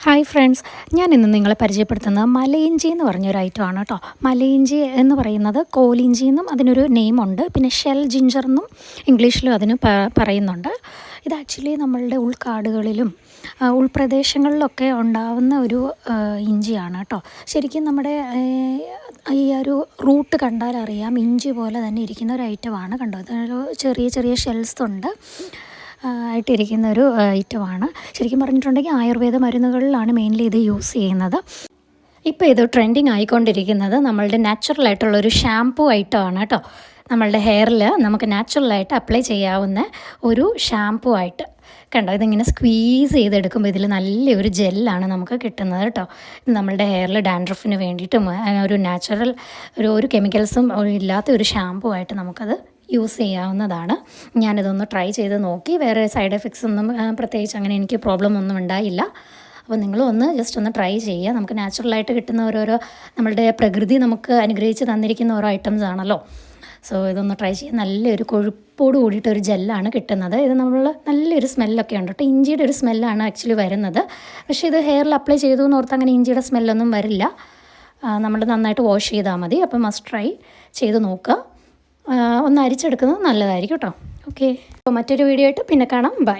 Hi friends, ഞാൻ ഇന്ന് നിങ്ങളെ പരിചയപ്പെടുത്തുന്നത് മലയിഞ്ചി എന്ന് പറഞ്ഞൊരു ഐറ്റമാണ് കേട്ടോ. മലയിഞ്ചി എന്ന് പറയുന്നത് കോലിഞ്ചി എന്നും അതിനൊരു നെയിമുണ്ട്, പിന്നെ ഷെൽ ജിഞ്ചർ എന്നും ഇംഗ്ലീഷിലും അതിന് പറയുന്നുണ്ട്. ഇത് ആക്ച്വലി നമ്മളുടെ ഉൾക്കാടുകളിലും ഉൾപ്രദേശങ്ങളിലൊക്കെ ഉണ്ടാവുന്ന ഒരു ഇഞ്ചിയാണ് കേട്ടോ. ശരിക്കും നമ്മുടെ ഈ ഒരു റൂട്ട് കണ്ടാൽ അറിയാം, ഇഞ്ചി പോലെ തന്നെ ഇരിക്കുന്ന ഒരു ഐറ്റമാണ്. കണ്ടോ, അതൊരു ചെറിയ ചെറിയ ഷെൽസ് ഉണ്ട് ആയിട്ടിരിക്കുന്ന ഒരു ഐറ്റമാണ്. ശരിക്കും പറഞ്ഞിട്ടുണ്ടെങ്കിൽ ആയുർവേദ മരുന്നുകളിലാണ് മെയിൻലി ഇത് യൂസ് ചെയ്യുന്നത്. ഇപ്പോൾ ഇത് ട്രെൻഡിങ് ആയിക്കൊണ്ടിരിക്കുന്നത് നമ്മളുടെ നാച്ചുറലായിട്ടുള്ളൊരു ഷാംപൂ ഐറ്റമാണ് കേട്ടോ. നമ്മളുടെ ഹെയറിൽ നമുക്ക് നാച്ചുറലായിട്ട് അപ്ലൈ ചെയ്യാവുന്ന ഒരു ഷാംപൂ ആയിട്ട്. കണ്ടോ, ഇതിങ്ങനെ സ്ക്വീസ് ചെയ്തെടുക്കുമ്പോൾ ഇതിൽ നല്ലൊരു ജെല്ലാണ് നമുക്ക് കിട്ടുന്നത് കേട്ടോ. നമ്മളുടെ ഹെയറിൽ ഡാൻഡ്രഫിന് വേണ്ടിയിട്ടും ഒരു നാച്ചുറൽ ഒരു കെമിക്കൽസും ഇല്ലാത്ത ഒരു ഷാംപൂ ആയിട്ട് നമുക്കത് യൂസ് ചെയ്യാവുന്നതാണ്. ഞാനിതൊന്ന് ട്രൈ ചെയ്ത് നോക്കി. വേറെ സൈഡ് എഫക്ട്സ് ഒന്നും പ്രത്യേകിച്ച് അങ്ങനെ എനിക്ക് പ്രോബ്ലം ഒന്നും ഉണ്ടായില്ല. അപ്പോൾ നിങ്ങളും ജസ്റ്റ് ഒന്ന് ട്രൈ ചെയ്യുക. നമുക്ക് നാച്ചുറലായിട്ട് കിട്ടുന്ന ഓരോരോ നമ്മളുടെ പ്രകൃതി നമുക്ക് അനുഗ്രഹിച്ച് തന്നിരിക്കുന്ന ഓരോ ഐറ്റംസ് ആണല്ലോ. സോ ഇതൊന്ന് ട്രൈ ചെയ്യുക. നല്ലൊരു കൊഴുപ്പോട് കൂടിയിട്ടൊരു ജെല്ലാണ് കിട്ടുന്നത്. ഇത് നമ്മൾ നല്ലൊരു സ്മെല്ലൊക്കെ ഉണ്ട് കേട്ടോ. ഇഞ്ചിയുടെ ഒരു സ്മെല്ലാണ് ആക്ച്വലി വരുന്നത്. പക്ഷേ ഇത് ഹെയറിൽ അപ്ലൈ ചെയ്തു എന്ന് ഓർത്ത് അങ്ങനെ ഇഞ്ചിയുടെ സ്മെല്ലൊന്നും വരില്ല. നമ്മൾ നന്നായിട്ട് വാഷ് ചെയ്താൽ മതി. അപ്പോൾ മസ്റ്റ് ട്രൈ ചെയ്ത് നോക്കുക. ഒന്ന് അരിച്ചെടുക്കുന്നത് നല്ലതായിരിക്കും കേട്ടോ. ഓക്കെ, അപ്പോൾ മറ്റൊരു വീഡിയോ ആയിട്ട് പിന്നെ കാണാം. ബൈ.